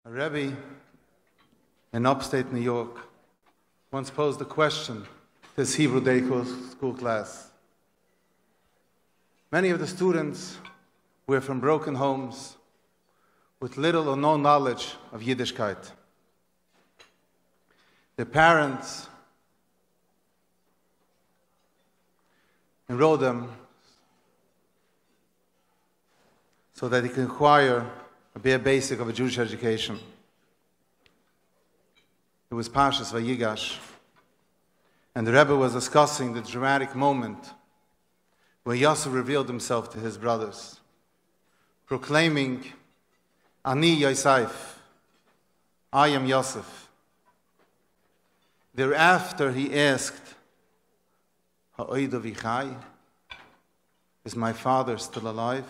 A Rebbe in upstate New York once posed a question to his Hebrew day school class. Many of the students were from broken homes with little or no knowledge of Yiddishkeit. Their parents enrolled them so that they could acquire a bare basic of a Jewish education. It was Parshas Vayigash, and the Rebbe was discussing the dramatic moment where Yosef revealed himself to his brothers, proclaiming, Ani Yosef, I am Yosef. Thereafter he asked, Ha'oido vichai, is my father still alive?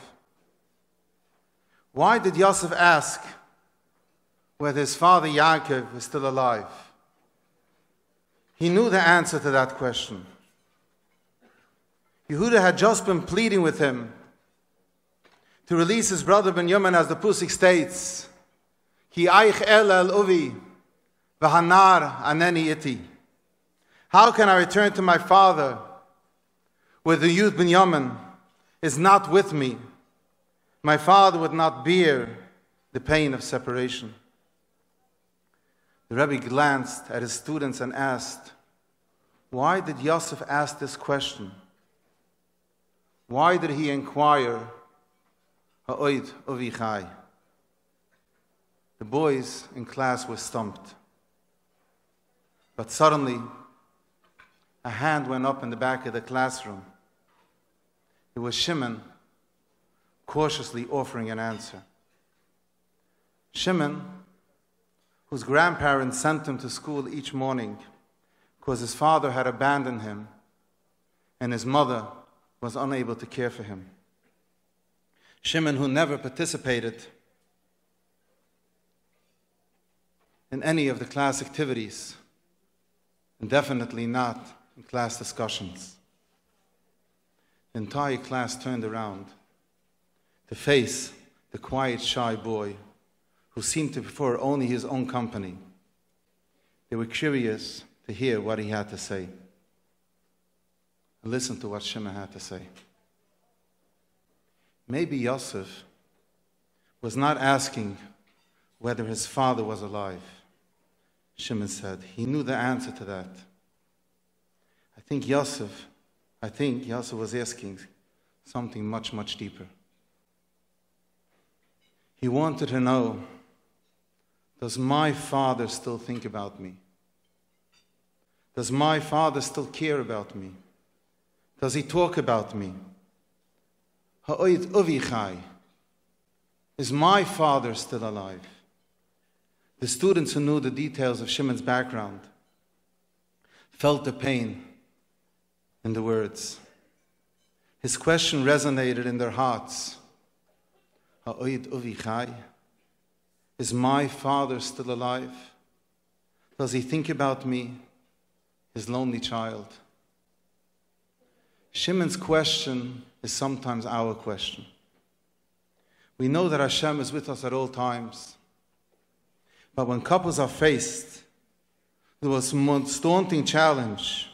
Why did Yosef ask whether his father Yaakov is still alive? He knew the answer to that question. Yehuda had just been pleading with him to release his brother Benjamin, as the Pusik states, Ki aich el uvi, v'hanar aneni iti. How can I return to my father where the youth Benjamin is not with me? My father would not bear the pain of separation. The Rebbe glanced at his students and asked, why did Yosef ask this question? Why did he inquire, Ha'oid uvichai? The boys in class were stumped. But suddenly, a hand went up in the back of the classroom. It was Shimon, cautiously offering an answer. Shimon, whose grandparents sent him to school each morning because his father had abandoned him and his mother was unable to care for him. Shimon, who never participated in any of the class activities, and definitely not in class discussions. The entire class turned around to face the quiet, shy boy who seemed to prefer only his own company. They were curious to hear what he had to say. And listen to what Shimon had to say. Maybe Yosef was not asking whether his father was alive. Shimon said he knew the answer to that. I think Yosef was asking something much, much deeper. He wanted to know, does my father still think about me? Does my father still care about me? Does he talk about me? Ha'oid uvichai, is my father still alive? The students who knew the details of Shimon's background felt the pain in the words. His question resonated in their hearts. Ha'oid uvichai, is my father still alive? Does he think about me, his lonely child? Shimon's question is sometimes our question. We know that Hashem is with us at all times. But when couples are faced with the most daunting challenge,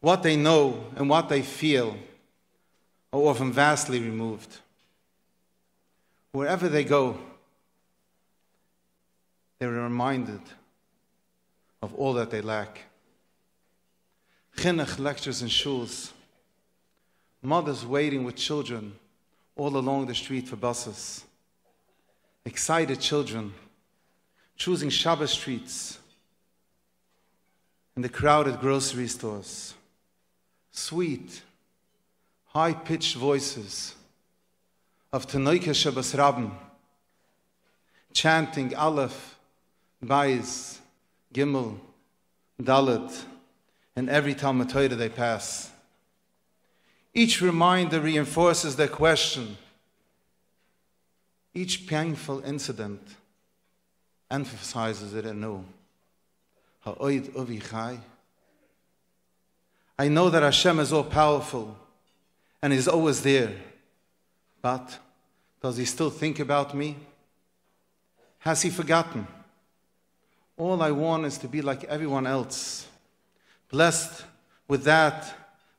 what they know and what they feel are often vastly removed. Wherever they go, they're reminded of all that they lack. Chinuch lectures in shuls, mothers waiting with children all along the street for buses, excited children choosing Shabbos streets in the crowded grocery stores, sweet, high-pitched voices of Tanoika Shabbos Rabban, chanting Aleph, Bais, Gimel, Dalet, and every Talmud Torah they pass. Each reminder reinforces their question. Each painful incident emphasizes it anew. Ha'oid uvichai. I know that Hashem is all-powerful and is always there. But does he still think about me? Has he forgotten? All I want is to be like everyone else, blessed with that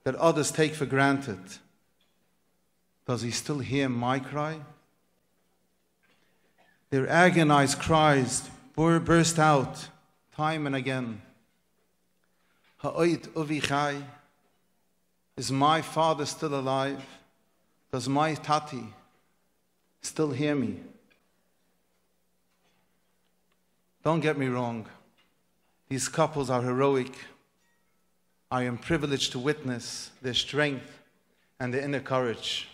others take for granted. Does he still hear my cry? Their agonized cries burst out time and again. Ha'oid uvi chai. Is my father still alive? Does my tati still hear me? Don't get me wrong. These couples are heroic. I am privileged to witness their strength and their inner courage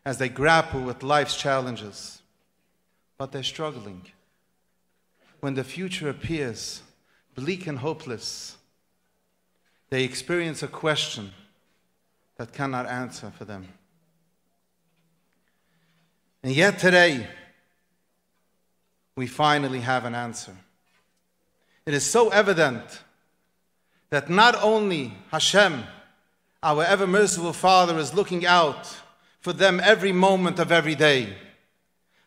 as they grapple with life's challenges. But they're struggling. When the future appears bleak and hopeless, they experience a question that cannot answer for them. And yet today, we finally have an answer. It is so evident that not only Hashem, our ever merciful Father, is looking out for them every moment of every day,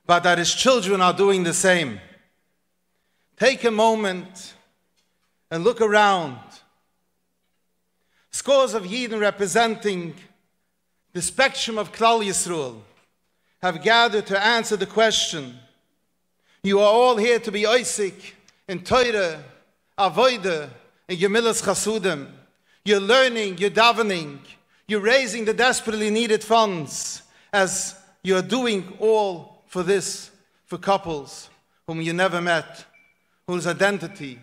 but that His children are doing the same. Take a moment and look around. Scores of Yidden representing the spectrum of Klal Yisrael have gathered to answer the question. You are all here to be Isaac in Torah, Avodah, and Gemilas Chasudim. You're learning, you're davening, you're raising the desperately needed funds as you're doing all for this, for couples whom you never met, whose identity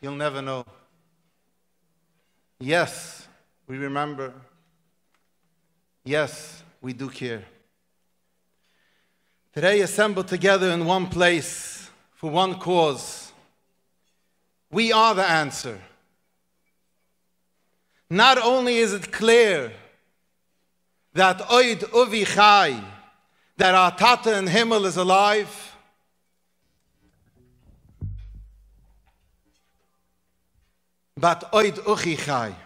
you'll never know. Yes, we remember. Yes, we do care. Today, assembled together in one place for one cause, we are the answer. Not only is it clear that Oid Uvi Chai, that our Tata in Himmel is alive, but Oid Uchi Chai.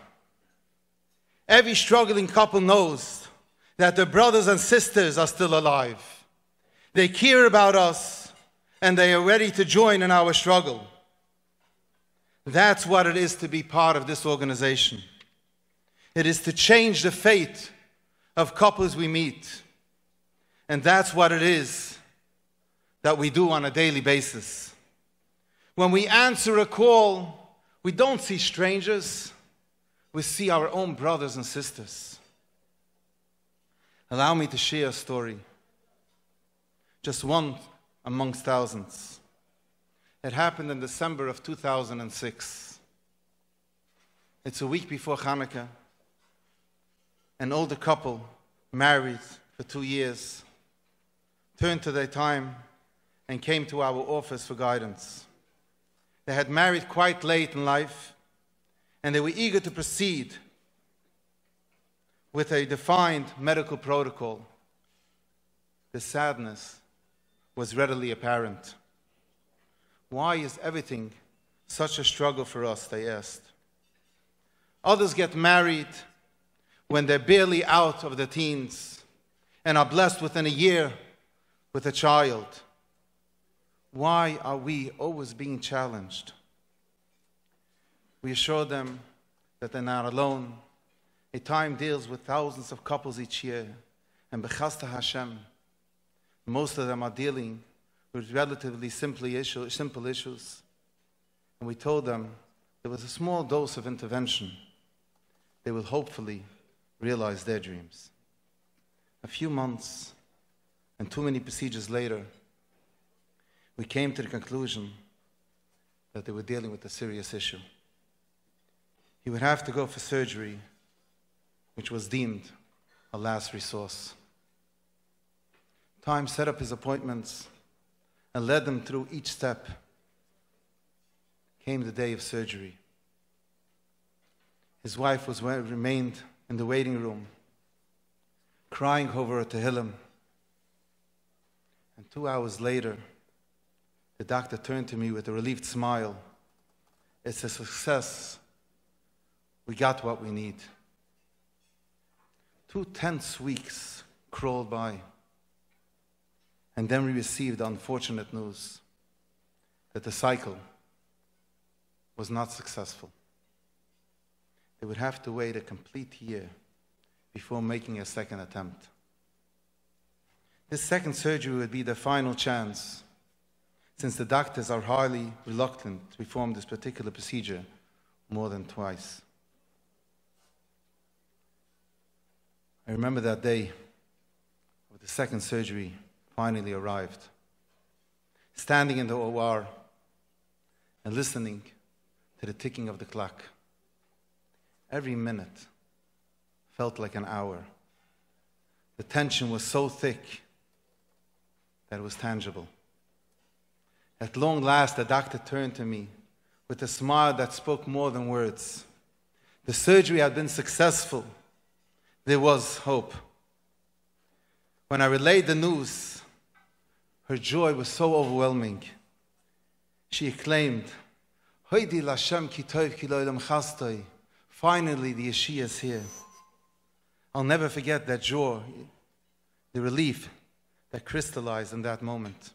Every struggling couple knows that their brothers and sisters are still alive. They care about us, and they are ready to join in our struggle. That's what it is to be part of this organization. It is to change the fate of couples we meet. And that's what it is that we do on a daily basis. When we answer a call, we don't see strangers, we see our own brothers and sisters. Allow me to share a story. Just one amongst thousands. It happened in December of 2006. It's a week before Hanukkah. An older couple, married for 2 years, turned to their time and came to our office for guidance. They had married quite late in life, and they were eager to proceed with a defined medical protocol. The sadness was readily apparent. Why is everything such a struggle for us, they asked. Others get married when they're barely out of their teens and are blessed within a year with a child. Why are we always being challenged? We assure them that they're not alone. ATIME deals with thousands of couples each year, and B'chasta Hashem, most of them are dealing with relatively simple issues. And we told them there was a small dose of intervention. They will hopefully realize their dreams. A few months and too many procedures later, we came to the conclusion that they were dealing with a serious issue. He would have to go for surgery, which was deemed a last resource. ATIME set up his appointments and led them through each step. Came the day of surgery. His wife remained in the waiting room, crying over a Tehillim. And 2 hours later, the doctor turned to me with a relieved smile. It's a success. We got what we need. 2 tense weeks crawled by. And then we received the unfortunate news that the cycle was not successful. They would have to wait a complete year before making a second attempt. This second surgery would be the final chance, since the doctors are highly reluctant to perform this particular procedure more than twice. I remember that day when the second surgery finally arrived, standing in the OR and listening to the ticking of the clock. Every minute felt like an hour. The tension was so thick that it was tangible. At long last, the doctor turned to me with a smile that spoke more than words. The surgery had been successful. There was hope. When I relayed the news, her joy was so overwhelming. She exclaimed, "Hoidi Lashem ki tov ki lo olam chastoi." Finally, the Yeshua is here. I'll never forget that joy, the relief that crystallized in that moment.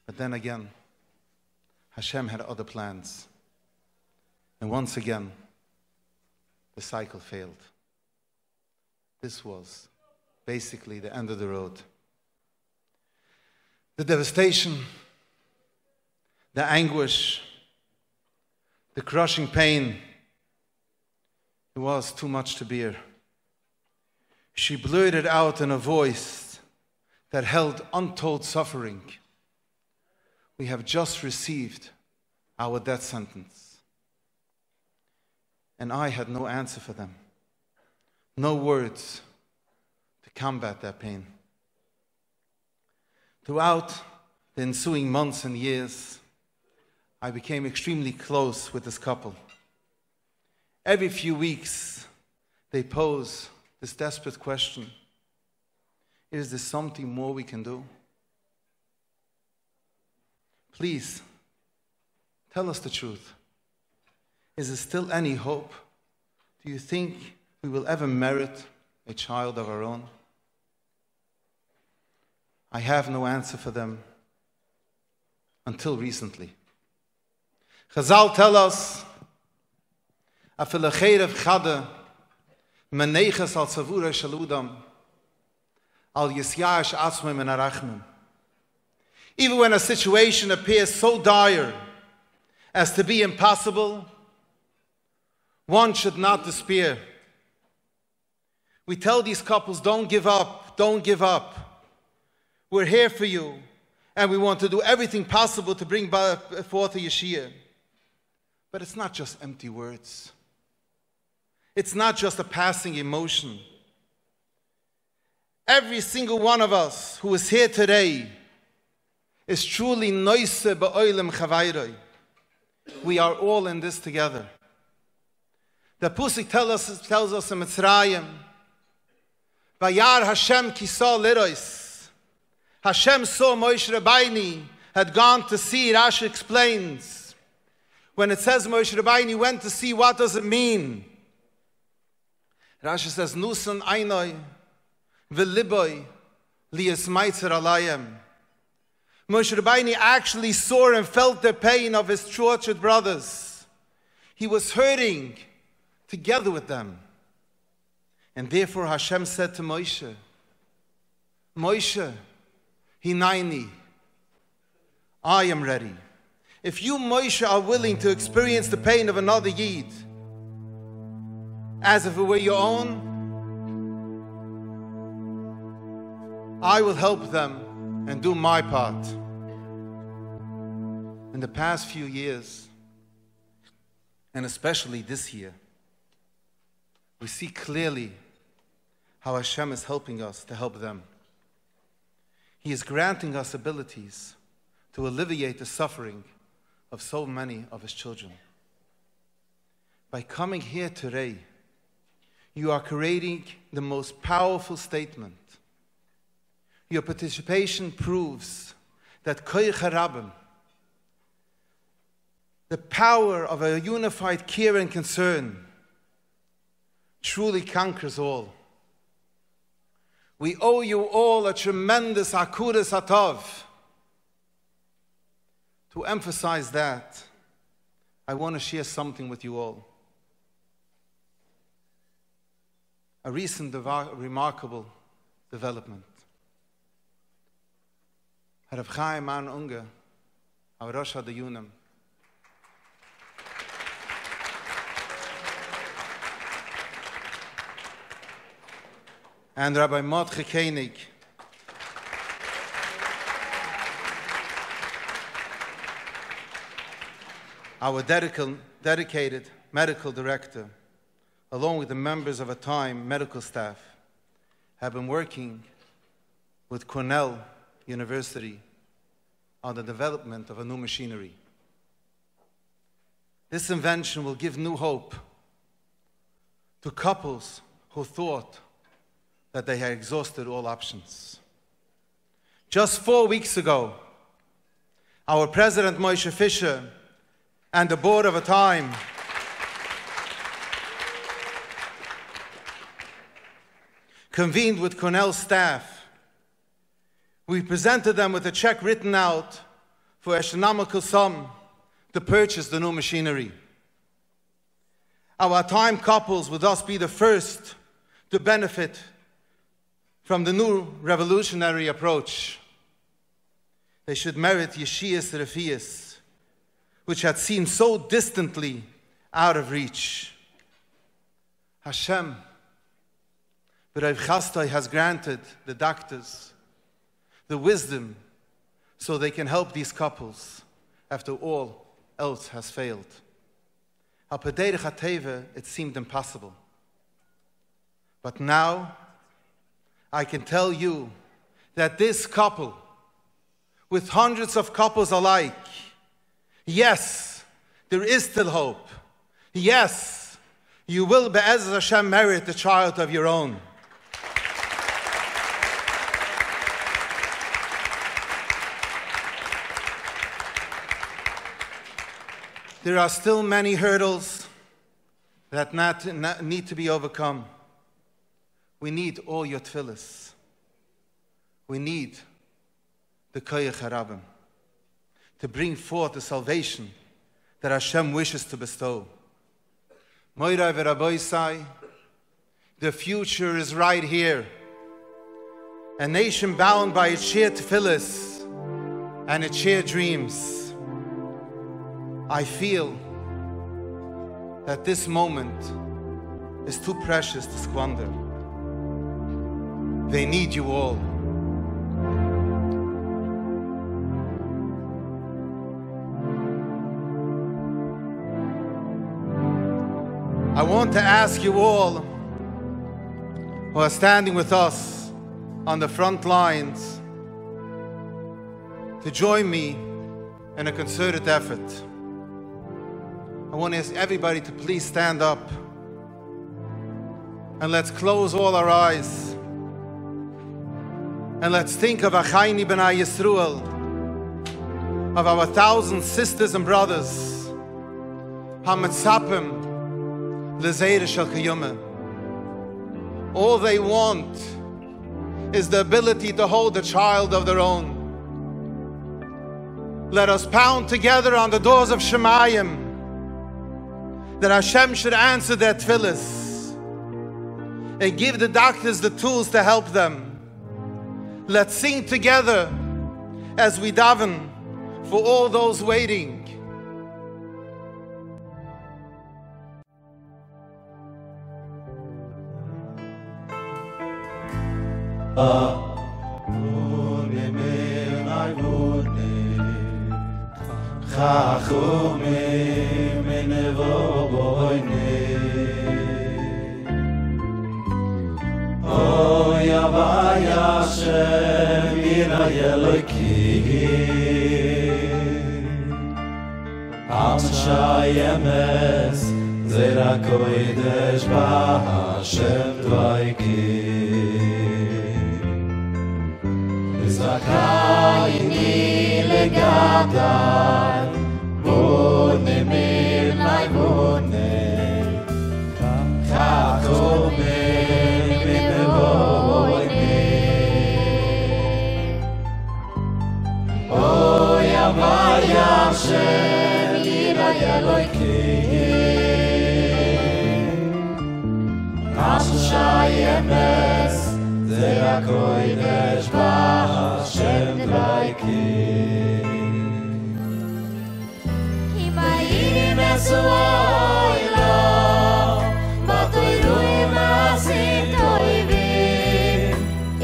But then again, Hashem had other plans. And once again, the cycle failed. This was basically the end of the road. The devastation, the anguish, the crushing pain, it was too much to bear. She blurted out in a voice that held untold suffering, "We have just received our death sentence." And I had no answer for them, no words to combat that pain. Throughout the ensuing months and years, I became extremely close with this couple. Every few weeks, they pose this desperate question: is there something more we can do? Please, tell us the truth. Is there still any hope? Do you think we will ever merit a child of our own? I have no answer for them until recently. Chazal tell us, "Afil cherev chada meneches al tzavura shel udam al yisyash atzmei min harachmim." Even when a situation appears so dire as to be impossible, one should not despair. We tell these couples, don't give up, don't give up. We're here for you, and we want to do everything possible to bring forth a Yeshua. But it's not just empty words. It's not just a passing emotion. Every single one of us who is here today is truly noise ba'olam chavayroi. We are all in this together. The Pusik tells us in Mitzrayim, "Vayar Hashem kisah lirois." Hashem saw Moshe Rabbeinu had gone to see. Rashi explains, when it says Moshe Rabbeinu went to see, what does it mean? Rashi says, "Nusan einoi v'liboy liyasmaitzer alayim." Moshe Rabbeinu actually saw and felt the pain of his tortured brothers. He was hurting together with them. And therefore Hashem said to Moshe, "Moshe, Hinaini, I am ready. If you, Moshe, are willing to experience the pain of another Yid as if it were your own, I will help them and do my part." In the past few years, and especially this year, we see clearly how Hashem is helping us to help them. He is granting us abilities to alleviate the suffering of so many of His children. By coming here today, you are creating the most powerful statement. Your participation proves that Koyach HaRabim, the power of a unified care and concern, truly conquers all. We owe you all a tremendous akudas hatov. To emphasize that, I want to share something with you all. A recent remarkable development. Rav Chaim An Unge, our Rosh HaDayunim, and Rabbi Mordechai Koenig, our dedicated medical director, along with the members of ATIME medical staff, have been working with Cornell University on the development of a new machinery. This invention will give new hope to couples who thought that they had exhausted all options. Just 4 weeks ago, our President Moshe Fisher and the board of ATIME convened with Cornell staff. We presented them with a check written out for an astronomical sum to purchase the new machinery. Our ATIME couples would thus be the first to benefit from the new revolutionary approach. They should merit Yeshias Refias, which had seemed so distantly out of reach. Hashem, B'Rav Chastai, has granted the doctors the wisdom so they can help these couples after all else has failed. Al Pederech HaTeva, it seemed impossible. But now, I can tell you that this couple, with hundreds of couples alike, yes, there is still hope. Yes, you will, Be'ezer Hashem, merit a child of your own. There are still many hurdles that need to be overcome. We need all your tefillas. We need the koyach harabim to bring forth the salvation that Hashem wishes to bestow. Moirai v'Rabosai, the future is right here. A nation bound by its shared tefillas and its shared dreams. I feel that this moment is too precious to squander. They need you all. I want to ask you all who are standing with us on the front lines to join me in a concerted effort. I want to ask everybody to please stand up and let's close all our eyes and let's think of Achayni B'nai Yisrael, of our 1,000 sisters and brothers, HaMetzapim L'Zeira Shel Kiyumah. All they want is the ability to hold a child of their own. Let us pound together on the doors of Shemayim that Hashem should answer their tefillas and give the doctors the tools to help them. Let's sing together as we daven for all those waiting. Chachumim nevoboyne, Oy Avay Hashem Yirei Elokim, Am Shayemes Zera Kodesh B'Hashem Dvaikim, Zakayni legadai. Bone mir mai bone, chachome min bone, Havaya Hashem Yirai Elokim Amshai Emes Zera Kodesh B'Hashem Dvaikim Himayim Esuoilo Batoiruim Asim Toivim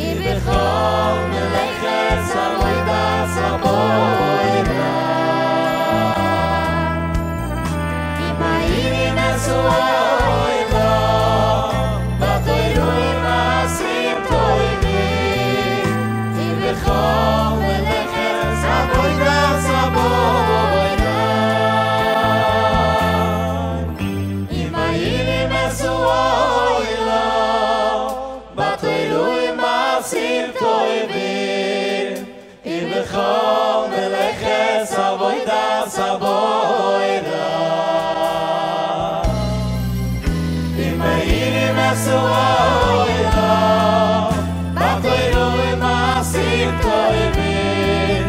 Ibechol Melechet Avodas Avoida Himayim Esuoilo Batoiruim Asim Toivim Ibechol Melechet Avodas Avoida Himayim Esuoilo Batoiruim Asim Toivim Ibechol Melechet Avodas Avoida Himayim Esuoilo Batoiruim Asim Toivim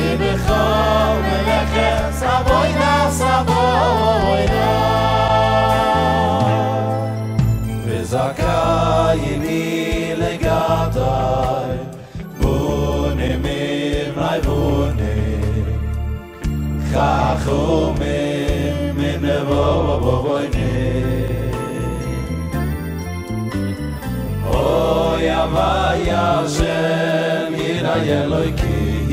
Ibechol Melechet Avodas Avoida V'zakayini legadai Bune mirnai bune Chachumim minevovoine Oy Havaya Hashem Yirai Elokim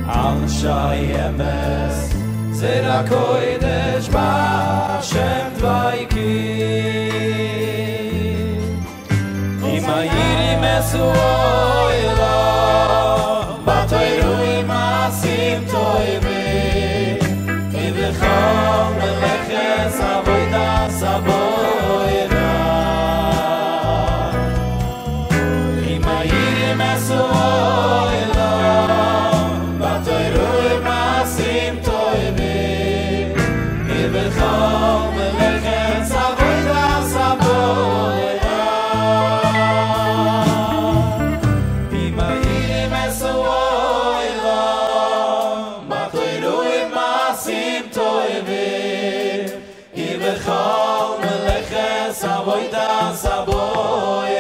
Amshai Emes Zera Kodesh B'Hashem Dvaikim Himayim Esuoilo Batoiruim Asim Toivim Ibechol Melechet Avodas Avoida Himayim Esuoilo Batoiruim Asim Toivim Ibechol Melechet Avodas Avoida Himayim Esuoilo Batoiruim Asim Toivim Ibechol Melechet Avodas Avoida